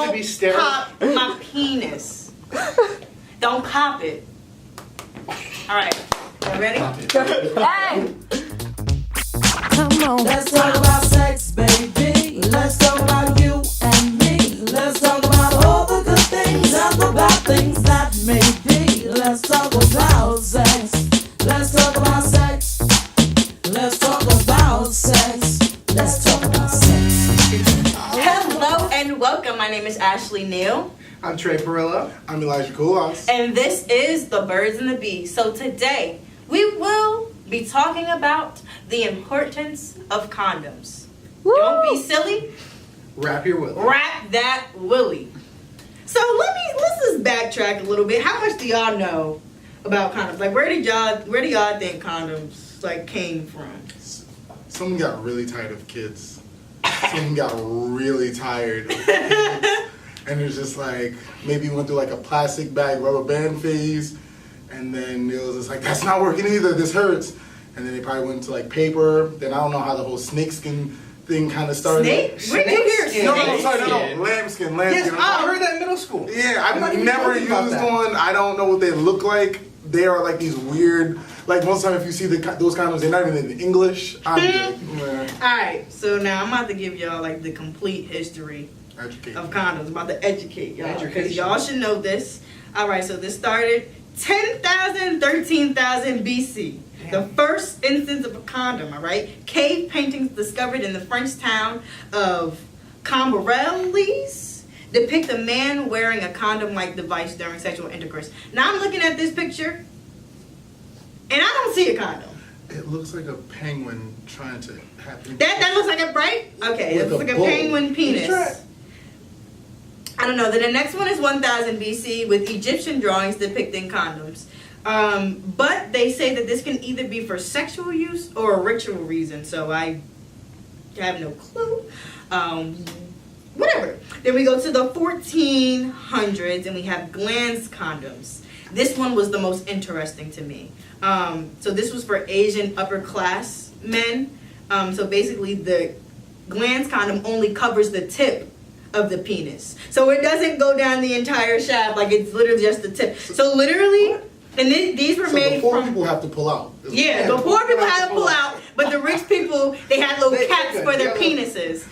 to be sterile. Pop my penis. Don't cop it. All right, you ready? Hey! Come on. Let's talk about sex, baby. Let's talk about you and me. Let's talk about all the good things and the bad things that may be. Let's talk about sex. Let's talk about sex. Let's talk about sex. Let's talk about sex. Hello and welcome. My name is Ashley Neal. I'm Trey Perillo. I'm Elijah Koulas. And this is The Birds and the Bees. So today, we will be talking about the importance of condoms. Woo! Don't be silly. Wrap your will. Wrap that Willy. So let's just backtrack a little bit. How much do y'all know about condoms? Like, where do y'all think condoms like came from? Someone got really tired of kids. Someone got really tired of kids. And it's just like, maybe went through like a plastic bag rubber band phase. And then it was just like, that's not working either, this hurts. And then they probably went to like paper. Then I don't know how the whole snakeskin thing kind of started. Snake? Where did you hear No, snake? lambskin. Yes, I heard that in middle school. Yeah, I've not even never thinking used about that. one. I don't know what they look like. They are like these weird, like most of the time if you see those condoms, they're not even in English. I'm good. Alright, so now I'm about to give y'all like the complete history Educate. of condoms. I'm about to educate y'all. Because Education. y'all should know this. Alright, so this started 10,000, 13,000 BC. The first instance of a condom, alright? Cave paintings discovered in the French town of Cambareles depict a man wearing a condom-like device during sexual intercourse. Now I'm looking at this picture, and I don't see a condom. It looks like a penguin trying to have. That looks like a right? Okay, it With looks a like a bull. penguin penis. Try it. I don't know. Then the next one is 1000 BC with Egyptian drawings depicting condoms. But they say that this can either be for sexual use or a ritual reason. So I have no clue. Whatever. Then we go to the 1400s and we have glans condoms. This one was the most interesting to me. So this was for Asian upper class men. So basically the glans condom only covers the tip of the penis. So it doesn't go down the entire shaft, like it's literally just the tip. So literally, and these were So made the poor from... people have to pull out. Yeah, the poor people had to pull out, but the rich people, they had little They caps could, for their yeah. penises.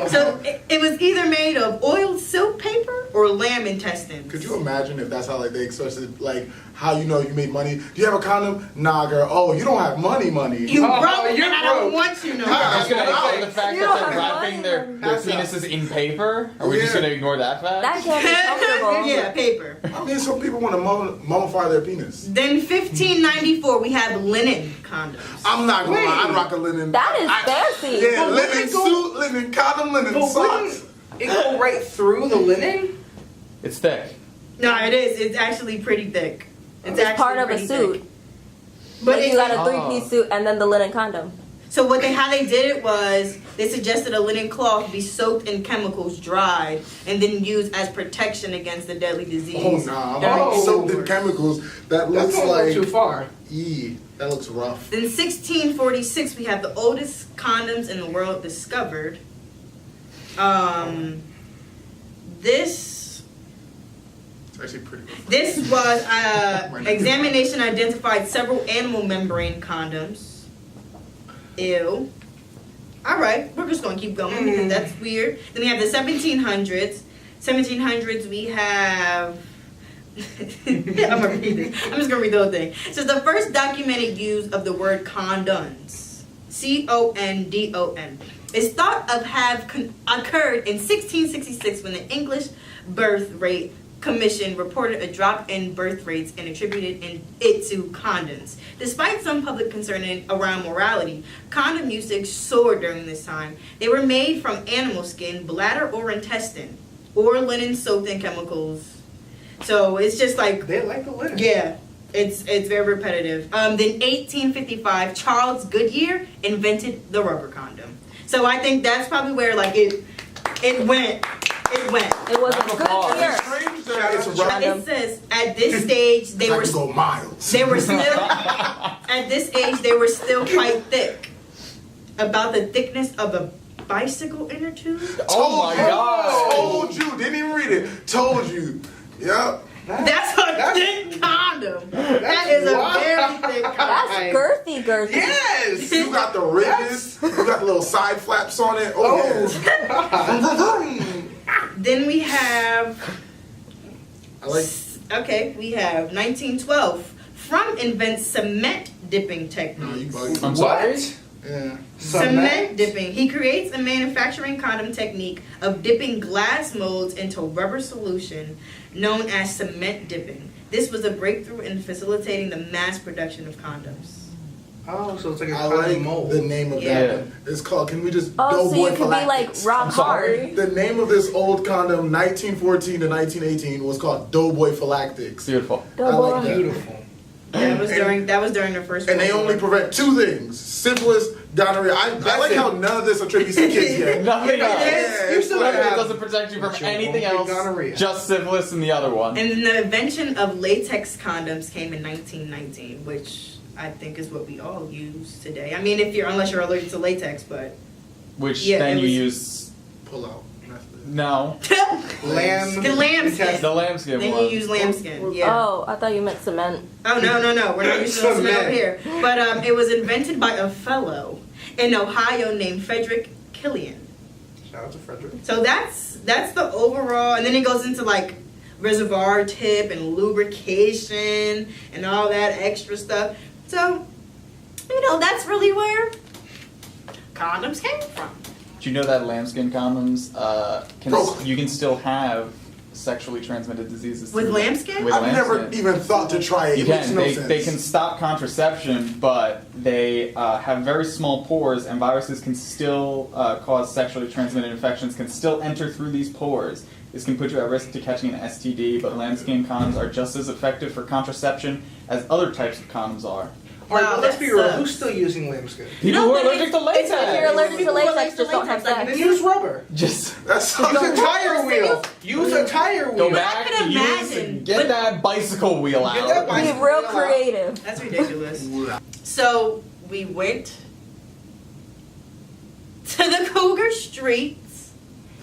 So it was either made of oiled silk paper or lamb intestines. Could you imagine if that's how like they express it, like how you know you made money? Do you have a condom? Nah, girl. Oh, you don't have money. You Oh, broke, you're and I don't broke. want you no more. I was gonna Wow. say the fact You that don't they're have wrapping their money. penises in paper. Are we just Yeah. gonna ignore that fact? That can't be comfortable. Yeah, paper. I mean, some people want to mummify their penis. Then 1594, we have linen condoms. I'm not gonna Wait. lie. I'd rock a linen. That is fancy. Yeah, But linen wouldn't it go- suit, linen condom, linen But socks. wouldn't it go right through the linen? It's thick. No, it is. It's actually pretty thick. It's actually part of a pretty suit. thick. But Like you got a Oh. three-piece suit and then the linen condom. So how they did it was they suggested a linen cloth be soaked in chemicals, dried, and then used as protection against the deadly disease. Oh nah, during I'm soaked in intercourse. chemicals. That That's looks going like too far. That looks rough. In 1646, we have the oldest condoms in the world discovered. This It's actually pretty rough. This was examination identified several animal membrane condoms. Ew. All right, we're just gonna keep going because that's weird. Then we have the 1700s. 1700s, we have. I'm gonna read this. I'm just gonna read the whole thing. So the first documented use of the word condoms, CONDOM, is thought of have occurred in 1666 when the English Birth Rate Commission reported a drop in birth rates and attributed it to condoms. Despite some public concern around morality, condom usage soared during this time. They were made from animal skin, bladder or intestine, or linen soaked in chemicals. So it's just like, They like the linen. yeah, it's very repetitive. Then 1855, Charles Goodyear invented the rubber condom. So I think that's probably where like it went. It went. It was a Round of good applause. year. Strange that it's a rough. It says at this stage they I were could go miles. they were still at this age they were still quite thick. About the thickness of a bicycle inner tube. Oh my god. Told you. Didn't did it. Told you. Yep. That's a thick condom. That is a wild. very thick That's condom. girthy. Yes. You got the ridges. You got the little side flaps on it. Oh, yeah. Then we have, I like. okay, we have 1912. Frum invents cement dipping No, you techniques. bugging. I'm sorry? What? Yeah. Cement dipping. He creates a manufacturing condom technique of dipping glass molds into rubber solution known as cement dipping. This was a breakthrough in facilitating the mass production of condoms. Oh, so it's like a I condom like mold. the name of Yeah. that. It's called. Can we just? Oh, so you Doughboy could be like Phylactics. Rob I'm sorry. Hart. The name of this old condom, 1914 to 1918, was called Doughboy Phylactics. Beautiful. I like that. Beautiful. That was And- during the first. And they World only War. prevent two things: syphilis, gonorrhea. I like it. how none of this attributes to kids yet. Nothing else. Yeah, You it's still like- It have doesn't protect you from But you anything won't else. get gonorrhea. Just syphilis and the other one. And then the invention of latex condoms came in 1919, which I think is what we all use today. I mean, unless you're allergic to latex, but Which Yeah, then it you was- use. Pull out. Method. No. Lamb. The lambskin. The lambskin Then one. you use lambskin. Yeah. Oh, I thought you meant cement. Oh no, we're not using those Cement. over here. But it was invented by a fellow in Ohio named Frederick Killian. Shout out to Frederick. So that's the overall, and then it goes into like reservoir tip and lubrication and all that extra stuff. So, that's really where condoms came from. Do you know that lambskin condoms Bro. you can still have sexually transmitted diseases With through- lambskin? With I've never lambskin. even thought to try it. You It makes can. no They, sense. they can stop contraception, but they have very small pores, and viruses can still cause sexually transmitted infections, can still enter through these pores. This can put you at risk to catching an STD, but lambskin condoms are just as effective for contraception as other types of condoms are. Alright, Wow, but let's that be real. sucks. Who's still using lambskin? People No, who are but allergic to it's- latex. If you're allergic to People who are latex, allergic to just don't have latex, sex. Then use rubber. Just Use a tire wheel. Use a tire go wheel. back, I can use, imagine, get but- that bicycle wheel out. Get that Be bicycle real wheel out. creative. That's ridiculous. So we went to the Cougar Streets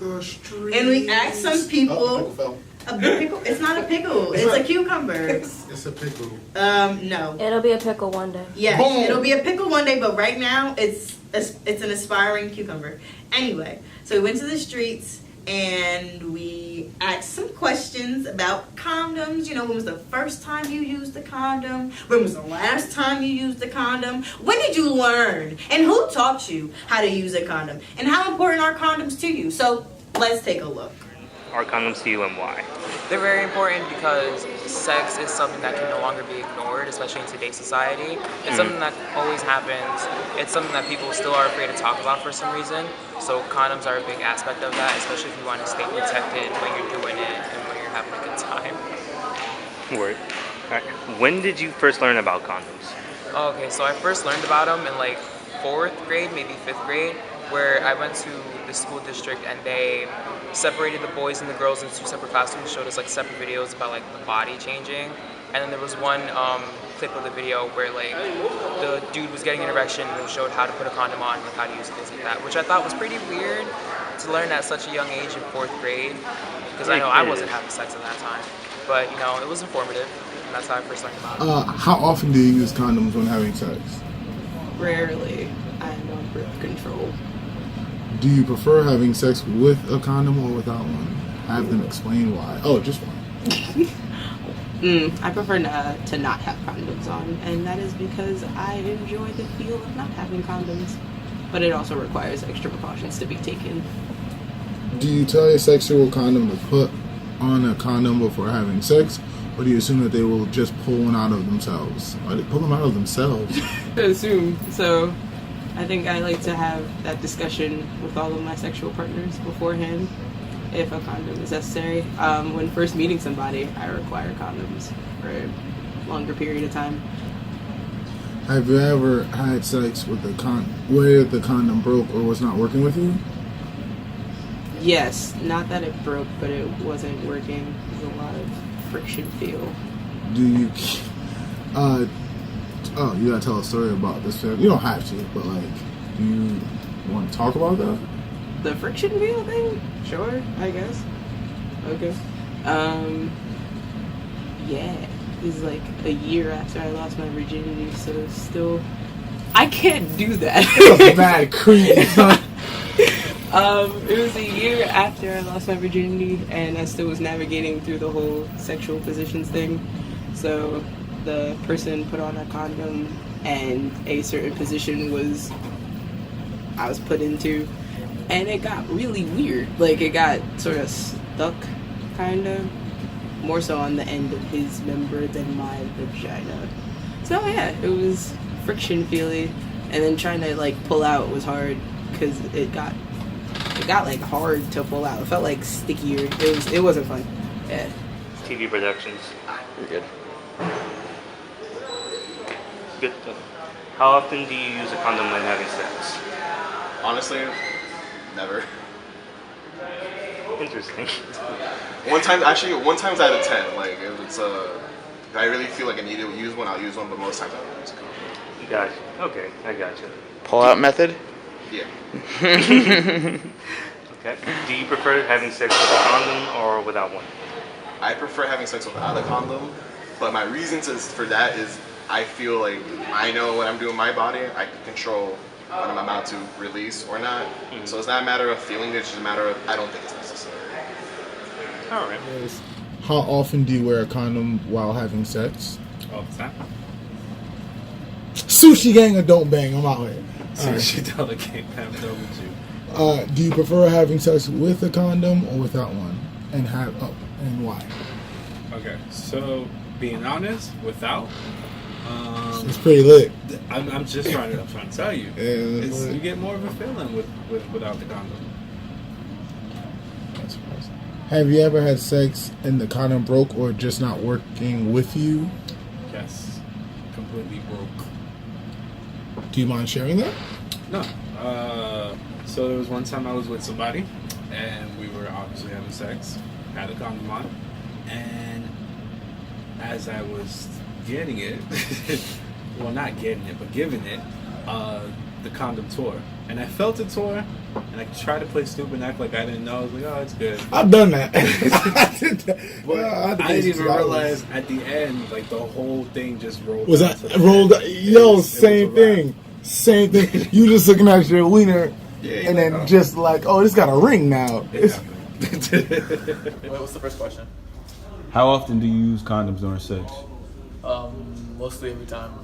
The streets. and we asked some people. Oh, pickle fell. A pickle? It's not a pickle. It's a cucumber. It's a pickle. No. It'll be a pickle one day. Yes, Boom. it'll be a pickle one day, but right now it's an aspiring cucumber. Anyway, so we went to the streets and we asked some questions about condoms. When was the first time you used the condom? When was the last time you used the condom? When did you learn? And who taught you how to use a condom? And how important are condoms to you? So let's take a look. Are condoms to you and why? They're very important because sex is something that can no longer be ignored, especially in today's society. It's something that always happens. It's something that people still are afraid to talk about for some reason. So condoms are a big aspect of that, especially if you want to stay protected when you're doing it and when you're having a good time. Word. Alright. When did you first learn about condoms? Okay, so I first learned about them in like 4th grade, maybe 5th grade, where I went to the school district and they separated the boys and the girls into 2 separate classrooms, showed us like separate videos about like the body changing. And then there was one clip of the video where like the dude was getting an erection and it showed how to put a condom on, like how to use things like that, which I thought was pretty weird to learn at such a young age in 4th grade, because I know I wasn't having sex at that time. But it was informative, and that's how I first learned about it. How often do you use condoms when having sex? Rarely. I'm on birth control. Do you prefer having sex with a condom or without one? Have them explain why. Oh, just one. I prefer to not have condoms on, and that is because I enjoy the feel of not having condoms. But it also requires extra precautions to be taken. Do you tell your sexual condom to put on a condom before having sex, or do you assume that they will just pull one out of themselves? Why they pull them out of themselves? I assume. So I think I like to have that discussion with all of my sexual partners beforehand if a condom is necessary. When first meeting somebody, I require condoms for a longer period of time. Have you ever had sex with where the condom broke or was not working with you? Yes, not that it broke, but it wasn't working. There's a lot of friction feel. Do you? You gotta tell a story about this. You don't have to, but like, do you want to talk about that? The friction feel thing? Sure, I guess. Okay. Yeah. This is like a year after I lost my virginity, so still, I can't do that. Mad creepy. It was a year after I lost my virginity, and I still was navigating through the whole sexual positions thing. So the person put on a condom, and a certain position I was put into, and it got really weird. Like, it got sort of stuck, kind of. More so on the end of his member than my vagina. So yeah, it was friction feely, and then trying to like pull out was hard because it got like hard to pull out. It felt like stickier. It wasn't fun. Yeah. TV productions. You're good. Good. How often do you use a condom when having sex? Honestly, never. Interesting. One time out of 10. Like, if it's I really feel like I need to use one, I'll use one, but most times I don't use a condom. Gotcha. Okay, I gotcha. Pull-out method? Yeah. Okay. Do you prefer having sex with a condom or without one? I prefer having sex without a condom, but my reason for that is I feel like I know what I'm doing with my body. I can control what I'm about to release or not. Mm-hmm. So it's not a matter of feeling it, it's just a matter of I don't think it's necessary. All right. How often do you wear a condom while having sex? All the time. Sushi gang or don't bang? I'm out here. Sushi dollar gang, I'm done with you. Do you prefer having sex with a condom or without one? And and why? Okay, so being honest, without. It's pretty lit. I'm just trying to tell you. Yeah, you get more of a feeling without the condom. That's surprising. Have you ever had sex and the condom broke or just not working with you? Yes, completely broke. Do you mind sharing that? No. So there was one time I was with somebody, and we were obviously having sex, had a condom on, and as I was getting it, well, not getting it, but giving it, the condom tore. And I felt it tore, and I tried to play stupid and act like I didn't know. I was like, oh, it's good. I've done that. But I didn't even realize at the end, like, the whole thing just rolled. Was that rolled? Yo, same thing. Same thing. You just looking at your wiener, and then just like, oh, this got a ring now. Wait, what's the first question? How often do you use condoms during sex? Mostly every time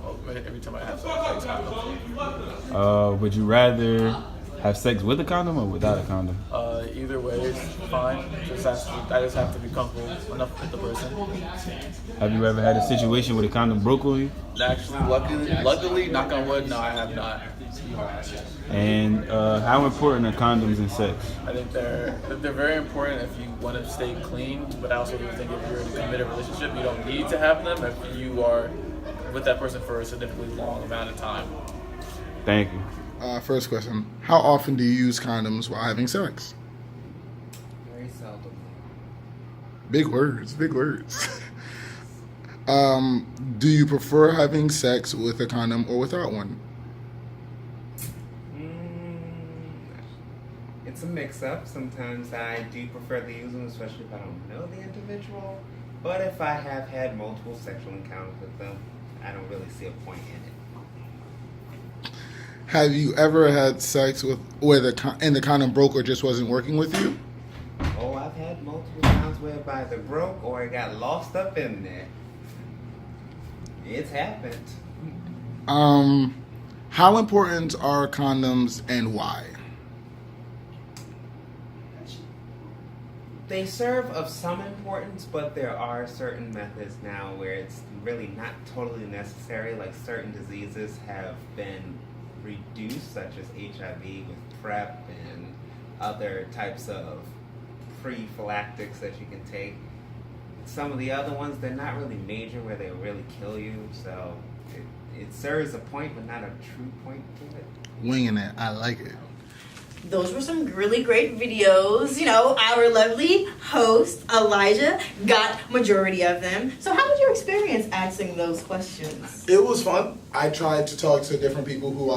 I have sex, I use condoms. Would you rather have sex with a condom or without a condom? Either way is fine. I just have to be comfortable enough with the person. Have you ever had a situation where the condom broke on you? Actually, luckily, knock on wood, no, I have not. And how important are condoms in sex? I think they're very important if you want to stay clean, but I also think if you're in a committed relationship, you don't need to have them if you are with that person for a significantly long amount of time. Thank you. First question. How often do you use condoms while having sex? Very seldom. Big words, big words. Do you prefer having sex with a condom or without one? It's a mix-up. Sometimes I do prefer to use them, especially if I don't know the individual. But if I have had multiple sexual encounters with them, I don't really see a point in it. Have you ever had sex where the condom broke or just wasn't working with you? Oh, I've had multiple times where it either broke or it got lost up in there. It's happened. How important are condoms and why? They serve of some importance, but there are certain methods now where it's really not totally necessary. Like certain diseases have been reduced, such as HIV with PrEP and other types of prophylactics that you can take. Some of the other ones, they're not really major where they really kill you, so it serves a point, but not a true point to it. Winging it, I like it. Those were some really great videos. You know, our lovely host, Elijah, got majority of them. So how was your experience asking those questions? It was fun. I tried to talk to different people who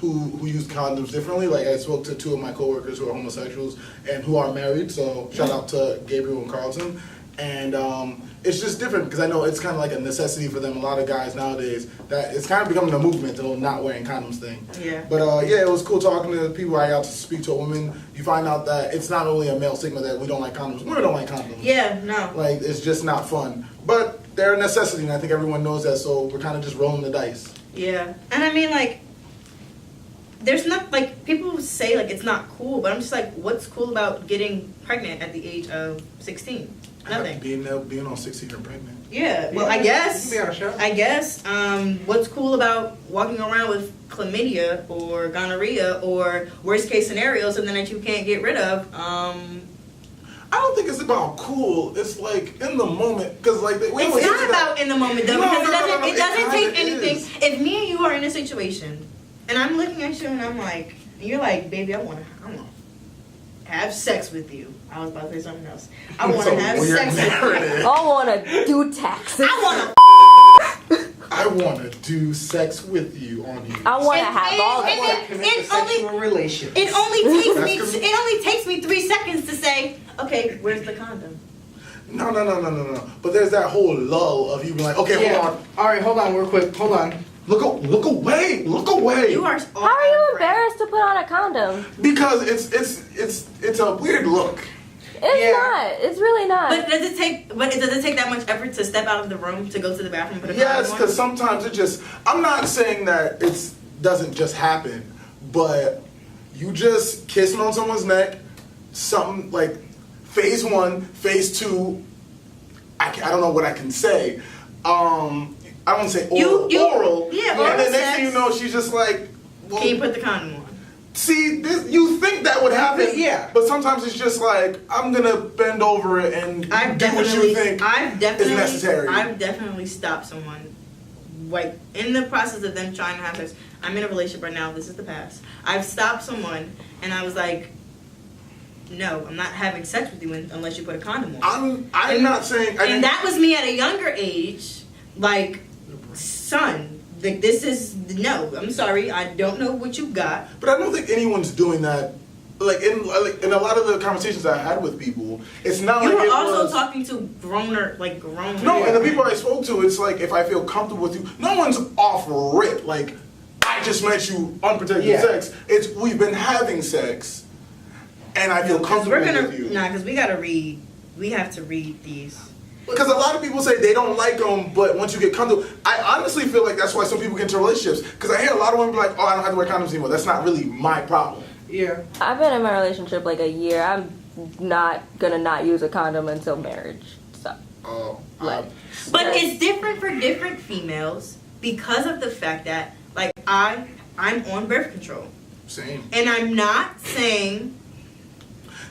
who use condoms differently. Like I spoke to 2 of my coworkers who are homosexuals and who are married. So shout out to Gabriel and Carlton. And it's just different because I know it's kind of like a necessity for them. A lot of guys nowadays that it's kind of becoming a movement, the whole not wearing condoms thing. Yeah. But yeah, it was cool talking to people. I got to speak to a woman. You find out that it's not only a male stigma that we don't like condoms. Women don't like condoms. Yeah, no. Like it's just not fun. But they're a necessity, and I think everyone knows that. So we're kind of just rolling the dice. Yeah, and I mean like, there's not like people say like it's not cool, but I'm just like, what's cool about getting pregnant at the age of 16? Nothing. Being on 16 and pregnant. Yeah, well, I guess. You can be on a show. I guess. What's cool about walking around with chlamydia or gonorrhea or worst case scenario, something that you can't get rid of? I don't think it's about cool. It's like in the moment, because like It's not about in the moment though, because it doesn't take anything. Is. If me and you are in a situation, and I'm looking at you and I'm like, and you're like, baby, I wanna have sex with you. I was about to say something else. I want to have sex with you. I want to do taxes. I want to do sex with you on you. I want to have all sexual relations. It only takes me 3 seconds to say, okay, where's the condom? No. But there's that whole lull of you being like, okay, hold on. All right, hold on, real quick. Hold on. Look away. You are. How are you embarrassed to put on a condom? Because it's a weird look. It's not. It's really not. But does it take that much effort to step out of the room to go to the bathroom and put a condom Yes, on? because sometimes it just. I'm not saying that it doesn't just happen, but you just kissing on someone's neck, something like phase 1, phase 2. I don't know what I can say. I don't say oral. Yeah, and oral then next sex. thing you know, she's just like, well, can you put the condom on? See, you think that would happen, yeah. But sometimes it's just like, I'm gonna bend over it and do what you think is necessary. I've definitely stopped someone, like, in the process of them trying to have sex. I'm in a relationship right now, this is the past. I've stopped someone, and I was like, no, I'm not having sex with you unless you put a condom on. I'm not saying... And that was me at a younger age, like, son, like, this is, no, I'm sorry, I don't know what you got. But I don't think anyone's doing that. Like in a lot of the conversations I had with people, it's not you like were also talking to grown. No, and the people I spoke to, it's like if I feel comfortable with you, no one's off rip. Like I just met you unprotected sex. It's we've been having sex, and I feel comfortable with you. Nah, because we gotta read. We have to read these. Because a lot of people say they don't like them, but once you get comfortable, I honestly feel like that's why some people get into relationships. Because I hear a lot of women be like, "Oh, I don't have to wear condoms anymore." That's not really my problem. Yeah. I've been in my relationship like a year. I'm not gonna not use a condom until marriage. So. But it's different for different females because of the fact that, like, I'm on birth control. Same. And I'm not saying.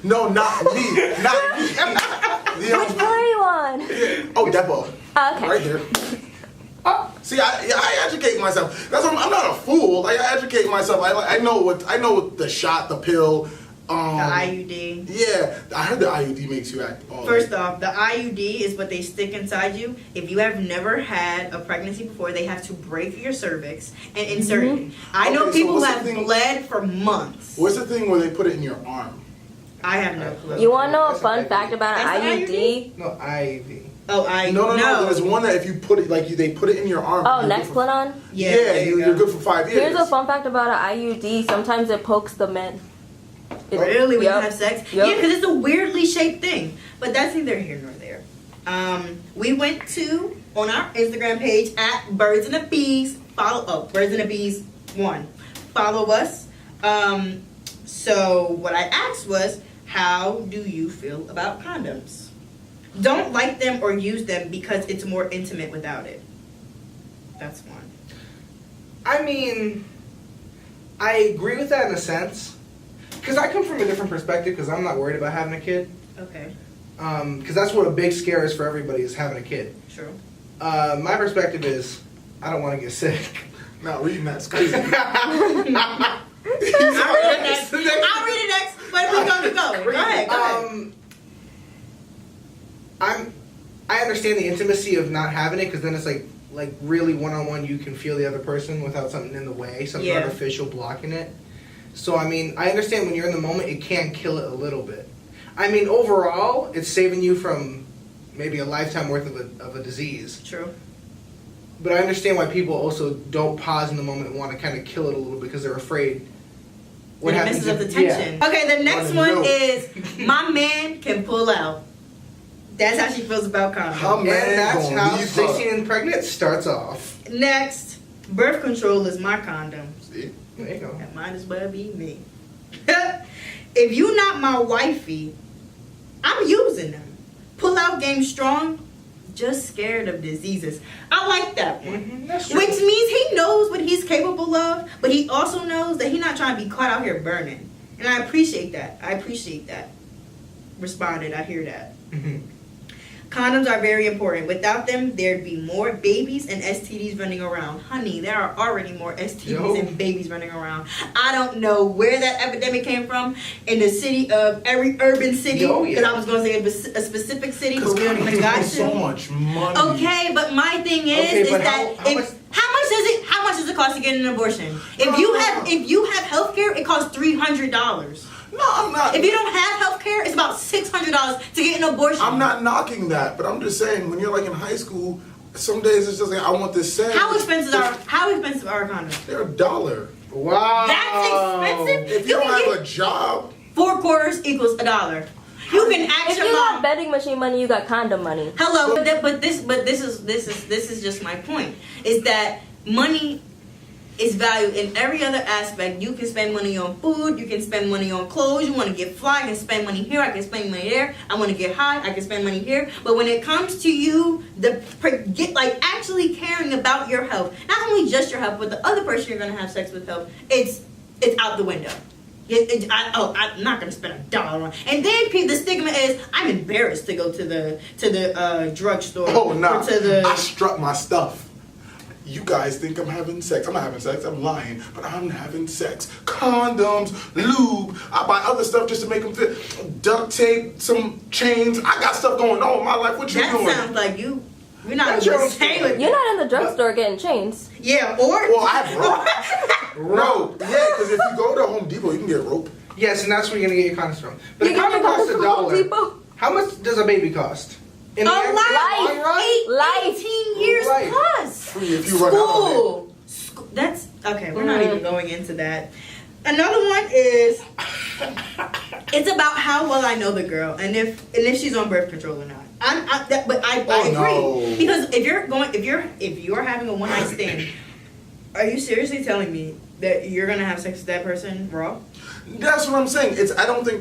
No, not me. Not me. Which one are you on? Oh, Depo. Okay. Right here. See, I educate myself. That's why I'm not a fool. Like I educate myself. I know what the shot, the pill, The IUD. Yeah, I heard the IUD makes you act. First off, the IUD is what they stick inside you. If you have never had a pregnancy before, they have to break your cervix and insert it. I know people who have bled for months. What's the thing where they put it in your arm? I have no clue. You want to know a fun fact about an IUD? No, IUD. Oh, I No. There's one that if you put it they put it in your arm. Oh, Nexplanon? Yeah, you're good for 5 years. Here's a fun fact about an IUD. Sometimes it pokes the men. Really? When you have sex? Yep. Yeah, because it's a weirdly shaped thing. But that's neither here nor there. We went to, on our Instagram page, at Birds and the Bees. Birds and the Bees 1. Follow us. So what I asked was, how do you feel about condoms? Don't like them or use them because it's more intimate without it. That's one. I mean, I agree with that in a sense. Because I come from a different perspective because I'm not worried about having a kid. Okay. Because that's what a big scare is for everybody is having a kid. True. My perspective is I don't want to get sick. Not reading that's crazy. I'll read it next. But we're going to go. Go ahead. I understand the intimacy of not having it because then it's like like really one-on-one, you can feel the other person without something in the way, something artificial blocking it. So I mean, I understand when you're in the moment, it can kill it a little bit. I mean, overall, it's saving you from maybe a lifetime worth of a disease. True. But I understand why people also don't pause in the moment and want to kind of kill it a little bit because they're afraid. What happens messes up the tension. Yeah. Okay, the next one is my man can pull out. That's how she feels about condoms. And that's how 16 and pregnant starts off. Next, birth control is my condom. See? There you go. That might as well be me. If you not my wifey, I'm using them. Pull out game strong, just scared of diseases. I like that one. Mm-hmm, that's true. Which means he knows what he's capable of, but he also knows that he's not trying to be caught out here burning. And I appreciate that. Responded, I hear that. Mm-hmm. Condoms are very important. Without them, there'd be more babies and STDs running around. Honey, there are already more STDs and babies running around. I don't know where that epidemic came from in the city of every urban city. Because I was going to say a specific city, but we don't even got to. So much money. Okay, but my thing is how much does it cost to get an abortion? If you have health care, it costs $300. No, I'm not. If you don't have health care, it's about $600 to get an abortion. I'm not knocking that, but I'm just saying when you're like in high school, some days it's just like I want this sandwich. How expensive are condoms? They're $1. Wow. That's expensive. If you don't have a job, 4 quarters equals $1. You can ask if your you mom. got vending machine money, you got condom money. Hello, but this is just my point. Is that money is valued in every other aspect. You can spend money on food. You can spend money on clothes. You want to get fly, I can spend money here. I can spend money there. I want to get high. I can spend money here. But when it comes to you, actually caring about your health, not only just your health, but the other person you're gonna have sex with health, it's out the window. I'm not gonna spend $1 on. And then the stigma is I'm embarrassed to go to the drugstore. oh no, Or I struck my stuff. You guys think I'm having sex. I'm not having sex. I'm lying. But I'm having sex. Condoms, lube. I buy other stuff just to make them fit. Duct tape, some chains. I got stuff going on in my life. What you doing? That sounds like you're not even saying. You're not in the drugstore getting chains. Yeah, or well, I have rope. No, yeah, because if you go to Home Depot, you can get rope. Yes, and that's where you're gonna get your condoms from. But the condom costs $1. How much does a baby cost? A life. 18 years plus. If you run out of School. That's okay. We're not even going into that. Another one is it's about how well I know the girl and if she's on birth control or not. I agree no. because if you're having a one night stand, are you seriously telling me that you're gonna have sex with that person raw? That's what I'm saying.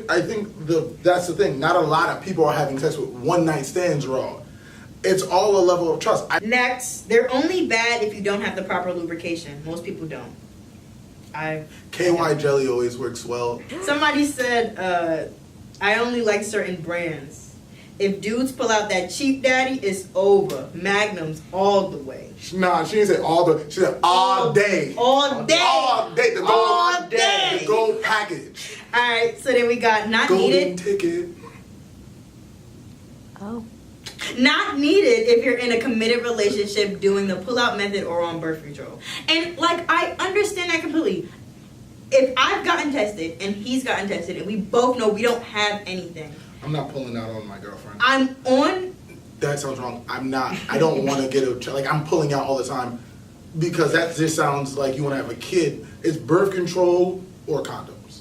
I think that's the thing. Not a lot of people are having sex with one night stands raw. It's all a level of trust. Next, they're only bad if you don't have the proper lubrication. Most people don't. KY jelly always works well. Somebody said, I only like certain brands. If dudes pull out that cheap daddy, it's over. Magnums all the way. Nah, she didn't say all the. She said all day. All day. All day. All day. The gold package. All right. So then we got not Golden needed. ticket. Oh. Not needed if you're in a committed relationship doing the pull-out method or on birth control. And I understand that completely. If I've gotten tested and he's gotten tested and we both know we don't have anything. I'm not pulling out on my girlfriend. I'm on. That sounds wrong. I'm not. I don't want to get I'm pulling out all the time because that just sounds like you want to have a kid. It's birth control or condoms.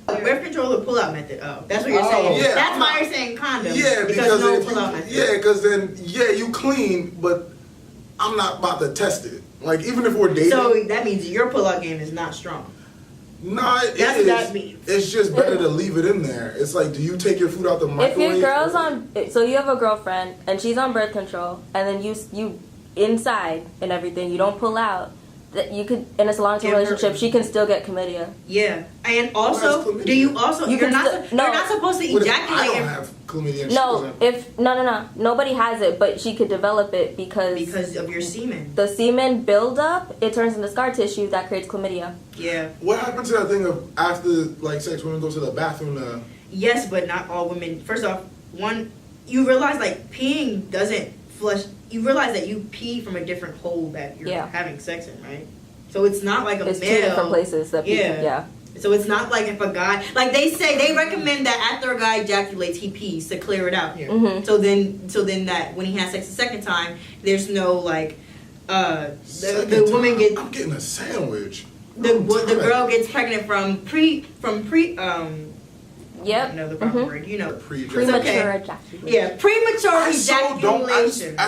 Birth control or pull-out method. Oh, that's what you're saying. Yeah, that's why you're saying condoms. Yeah, because no pull-out method. Yeah, because then you clean, but I'm not about to test it. Like even if we're dating. So that means your pull-out game is not strong. Nah, that's what that means. It's just better to leave it in there. It's like, do you take your food out the microwave? If your girl's so you have a girlfriend and she's on birth control, and then you inside and everything, you don't pull out. That you could in a long-term relationship, she can still get chlamydia. Yeah, and also, do you also? You're not supposed to ejaculate. I don't have chlamydia. No, nobody has it, but she could develop it because of your semen. The semen buildup, it turns into scar tissue that creates chlamydia. Yeah. What happens to that thing of after sex, women go to the bathroom? Yes, but not all women. First off, you realize peeing doesn't flush. You realize that you pee from a different hole that you're having sex in, right? So it's not like a it's male. Two different places that people, yeah. So it's not like if a guy, like they recommend that after a guy ejaculates, he pees to clear it out. Yeah. Mm-hmm. So then that when he has sex the second time, there's no like, the woman gets. I'm getting a sandwich. The girl gets pregnant from pre. Yep. No, the wrong word. You know, premature ejaculation. Yeah, premature ejaculation.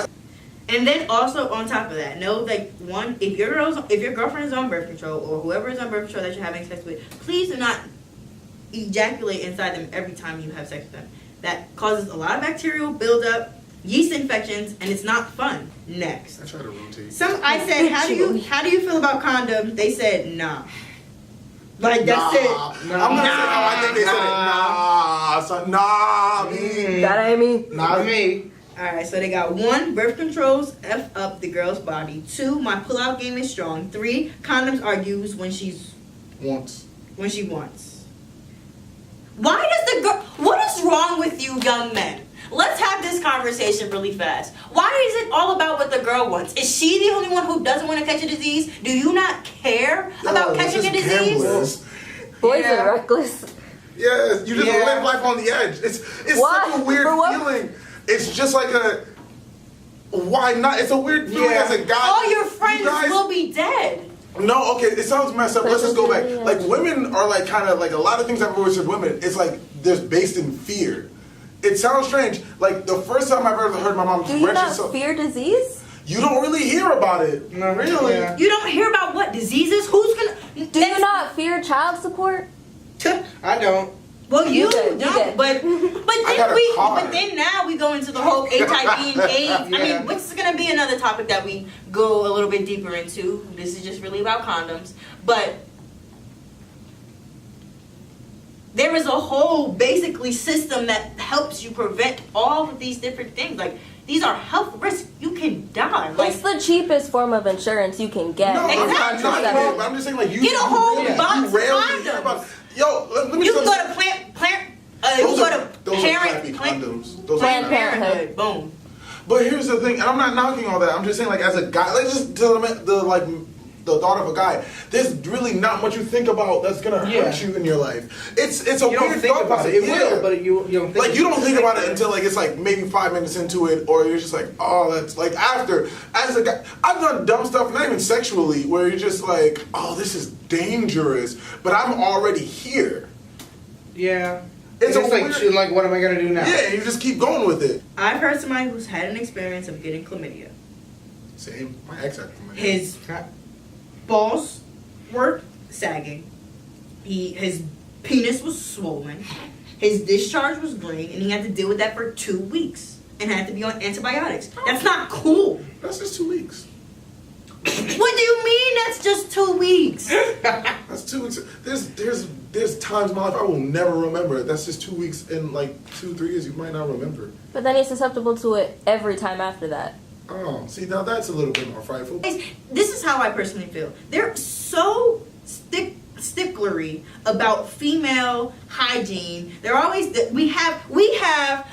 And then also on top of that, know like one, if your girlfriend is on birth control or whoever is on birth control that you're having sex with, please do not ejaculate inside them every time you have sex with them. That causes a lot of bacterial buildup, yeast infections, and it's not fun. Next, I try to rotate. I said, how do you feel about condoms? They said nah. Like that's it. Nah. I'm gonna say how I think they said it. Nah. That ain't me. Not me. Alright, so they got 1, birth controls F up the girl's body. 2, my pull-out game is strong. 3, condoms are used when she wants. Why does the girl... What is wrong with you young men? Let's have this conversation really fast. Why is it all about what the girl wants? Is she the only one who doesn't want to catch a disease? Do you not care about catching a disease? Boys are reckless. Yes, you just live life on the edge. It's such a weird feeling. It's just like a... Why not? It's a weird feeling as a guy. All your friends will be dead. No, okay, it sounds messed up. Let's just go back. Like, women are like kind of like a lot of things I've always said women, it's like they're based in fear. It sounds strange. Like, the first time I've ever heard my mom... Do you not fear disease? You don't really hear about it. No, really. Yeah. You don't hear about what diseases? Who's gonna... Do you not fear child support? I don't. Well, you don't, but then now we go into the whole HIV and AIDS. I mean, which is gonna be another topic that we go a little bit deeper into. This is just really about condoms, but there is a whole basically system that helps you prevent all of these different things. Like, these are health risks. You can die. Like, it's the cheapest form of insurance you can get. No, exactly. I'm just saying, like, you get a whole box of rarely hear about. condoms. Yo, let me You tell can go to Planned Parenthood. Boom. But here's the thing, and I'm not knocking all that. I'm just saying, like, as a guy, let's just tell them the thought of a guy. There's really not much you think about that's gonna hurt you in your life. It's a you weird don't think thought about process. it. It will, but you don't think. Like, you don't think about it until like it's like maybe 5 minutes into it, or you're just like, oh, that's like after. As a guy, I've done dumb stuff, not even sexually, where you're just like, oh, this is dangerous, but I'm already here. Yeah. It's like, what am I gonna do now? Yeah, you just keep going with it. I've heard somebody who's had an experience of getting chlamydia. Same. My ex had chlamydia. His balls were sagging. His penis was swollen. His discharge was green, and he had to deal with that for 2 weeks and had to be on antibiotics. That's not cool. That's just 2 weeks. What do you mean? That's just 2 weeks. That's 2 weeks. There's times in my life I will never remember. That's just 2 weeks in like 2-3 years. You might not remember. But then you're susceptible to it every time after that. Oh, see, now that's a little bit more frightful. This is how I personally feel. They're so sticklery about female hygiene. They're always we have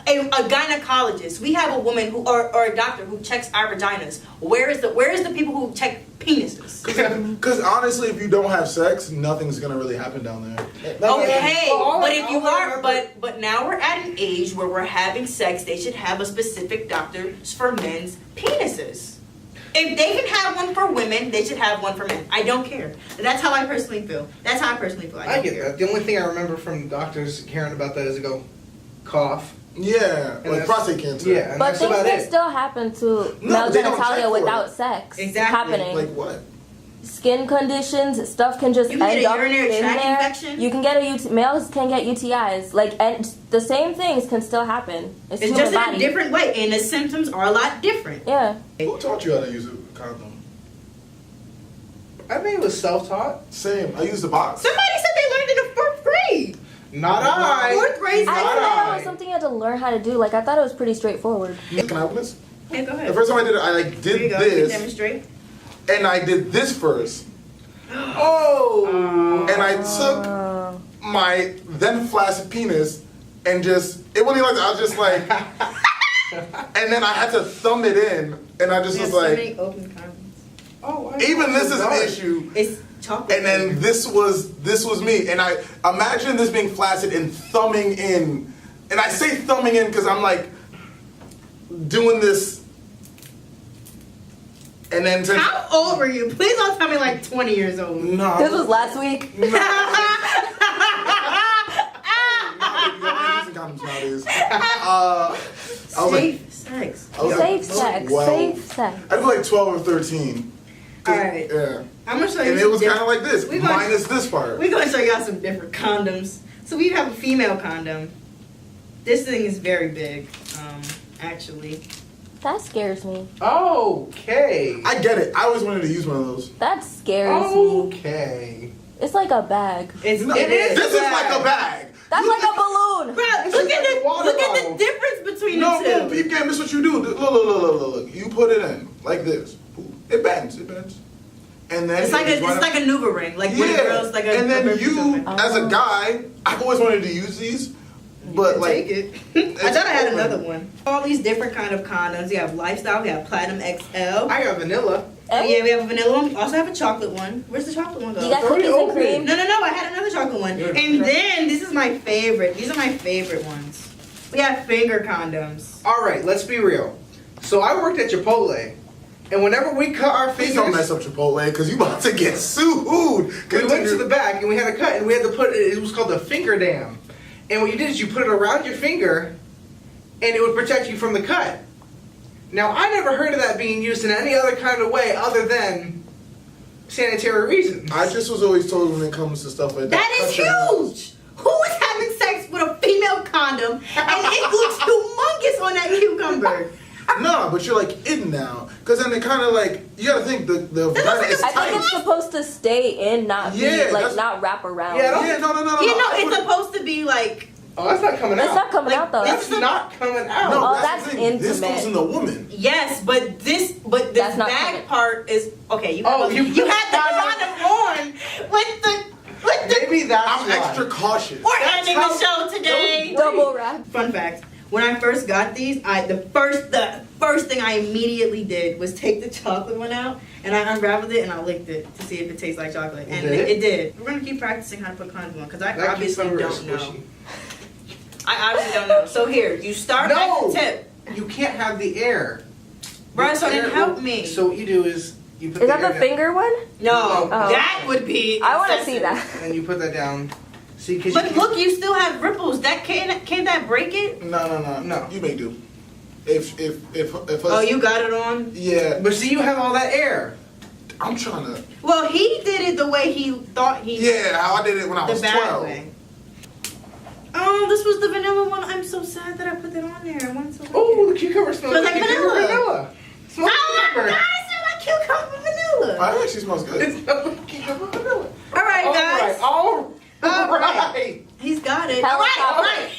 a gynecologist. We have a woman who or a doctor who checks our vaginas. Where is the people who check penises? Because honestly, if you don't have sex, nothing's gonna really happen down there. Okay, but if you are, but now we're at an age where we're having sex. They should have a specific doctor for men's penises. If they can have one for women, they should have one for men. I don't care. That's how I personally feel. I get that. The only thing I remember from doctors hearing about that is they go, cough. Yeah, like prostate cancer. Yeah, and but that's things about can it. still happen to male genitalia without sex happening. Like what? Skin conditions, stuff can just You can end get a up urinary in tract there. infection? You can get males can get UTIs. Like, and the same things can still happen. It's just human in body. a different way, and the symptoms are a lot different. Yeah. Who taught you how to use a condom? I think it was self-taught. Same. I used a box. Somebody said they learned in the 4th grade. Not I. 4th grade. I didn't know that was something you had to learn how to do. Like, I thought it was pretty straightforward. Can I open this? Yeah, go ahead. The first time I did it, I like Here you did go. You this, demonstrate. and I did this first. Oh. And I took my then flaccid penis and just, it wasn't even like that. I was just like, and then I had to thumb it in, and I just was so like, many open condoms. Oh, even this is an issue. It's chocolate. And then this was me, and I imagine this being flaccid and thumbing in, and I say thumbing in because I'm like doing this, and then How old were you? Please don't tell me like 20 years old. No. This was last week. Safe sex. Safe sex. Safe sex. I was like 12 or 13. Alright. Yeah. I'm gonna show you. And it was kind of like this, minus this part. We're gonna show y'all some different condoms. So we have a female condom. This thing is very big, actually. That scares me. Okay. I get it. I always wanted to use one of those. That scares me. Okay. It's like a bag. It is. This is like a bag. That's like a balloon. Bro, look at the difference between the two. No, peep game. This is what you do. Look. You put it in like this. It bends. And then it's like a Nuva ring, like when girls like a. And then you, as a guy, I've always wanted to use these, but like, take it. I thought I had another one. All these different kind of condoms. We have lifestyle. We have platinum XL. I got vanilla. Oh yeah, we have a vanilla one. We also have a chocolate one. Where's the chocolate one go? You got cookies and cream? No. I had another chocolate one. And then this is my favorite. These are my favorite ones. We have finger condoms. All right, let's be real. So I worked at Chipotle, and whenever we cut our please fingers, don't mess up Chipotle because you about to get sued. we went to the back and we had a cut, and we had to put it was called the finger dam. And what you did is you put it around your finger, and it would protect you from the cut. Now, I never heard of that being used in any other kind of way other than sanitary reasons. I just was always told when it comes to stuff like that. That is huge! Who is having sex with a female condom and it looks humongous on that cucumber? No, but you're like in now. Because then it kind of like, you gotta think the vagina is I tight. think it's supposed to stay in, not be not wrap around. You know, it's supposed to be like. Oh, that's not coming out. It's not coming out though. That's not coming out. No, that's the thing. intimate. This goes in the woman. Yes, but this That's not back coming. part is okay. You Oh, you had the condom on with the. Maybe that's I'm why. extra cautious. We're ending the show today. Double wrap. Fun fact: when I first got these, the first thing I immediately did was take the chocolate one out and I unraveled it and I licked it to see if it tastes like chocolate, and it did. We're gonna keep practicing how to put condoms on because I obviously don't know. I obviously don't know. So here, you start at the tip. You can't have the air. Right, so then help me. So what you do is you put Is the that air the down. finger one? No, Oh. that would be. I want to see excessive. that. And you put that down. See, cause But look, you still have ripples. That can't that break it? No. You may do. If Oh, you got it on? Yeah. But see, you have all that air. I'm trying to. Well, he did it the way he thought he. Yeah, how I did it when I was the bad 12. way. Oh, this was the vanilla one. I'm so sad that I put that on there. I wanted to like Oh, the cucumber smells Smells like vanilla. Smells Oh my cucumber. god, it smells like cucumber vanilla. It actually smells good. It smells like cucumber vanilla. All right, guys. All right. He's got it. All right.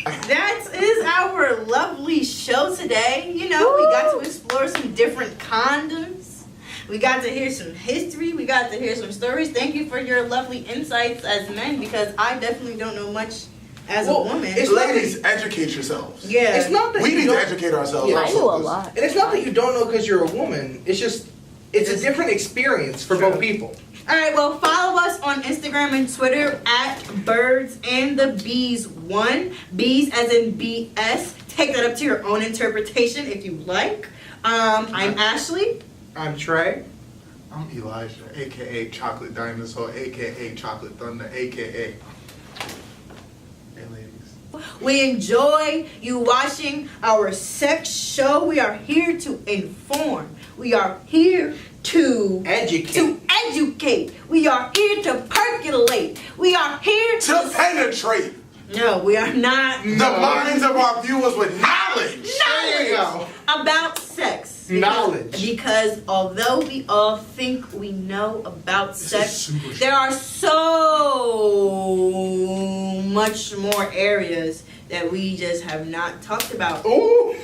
That is our lovely show today. You know, we got to explore some different condoms. We got to hear some history. We got to hear some stories. Thank you for your lovely insights as men, because I definitely don't know much as a woman. Ladies, educate yourselves. Yeah. It's not that we you need to don't- educate ourselves. Yeah, I knew a lot. And it's not that you don't know because you're a woman. It's just, it's a different experience for both people. All right, well, follow us on Instagram and Twitter at birdsandthebees1. Bees as in BS. Take that up to your own interpretation if you like. I'm Ashley. I'm Trey. I'm Elijah, a.k.a. Chocolate Dinosaur, a.k.a. Chocolate Thunder, a.k.a. Hey, ladies. We enjoy you watching our sex show. We are here to inform. We are here to educate. We are here to percolate. We are here to penetrate. No, we are not. The minds of our viewers with knowledge. Knowledge about sex. Knowledge. Because although we all think we know about sex, there are so much more areas that we just have not talked about. Ooh.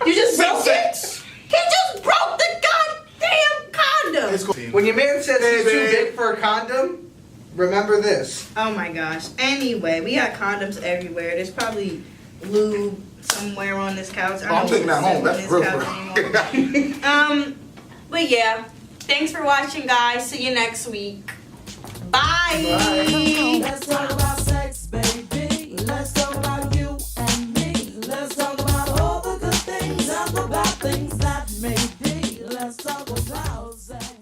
You just Say broke sex. it. He just broke the goddamn condom. When your man says he's too big for a condom, remember this. Oh my gosh. Anyway, we got condoms everywhere. There's probably lube somewhere on this couch. I'm taking that home. That's real. But yeah, thanks for watching, guys. See you next week. Bye. Let's talk about sex, baby. Let's talk about you and me. Let's talk about all the good things and the bad things that may be. Let's talk about sex.